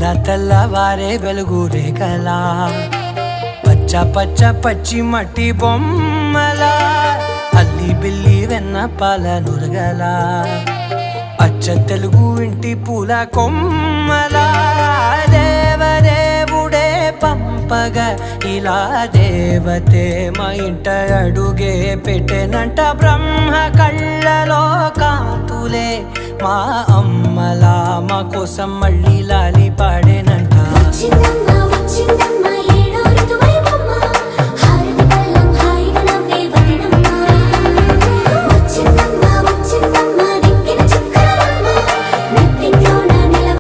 తెల్లవారే వెలుగు రేఖలా పచ్చ పచ్చ పచ్చి మట్టి బొమ్మలా అల్లి బిల్లి వెన్న పాల నురగలా అచ్చ తెలుగు ఇంటి పూల కొమ్మలా దేవదేవుడే పంపగా ఇలా దేవతే మా ఇంట అడుగే పెట్టెనంట బ్రహ్మ కళ్ళలో కాంతులే మా అమ్మలా మా కోసం మళ్ళీ లాలి పాడేనంట.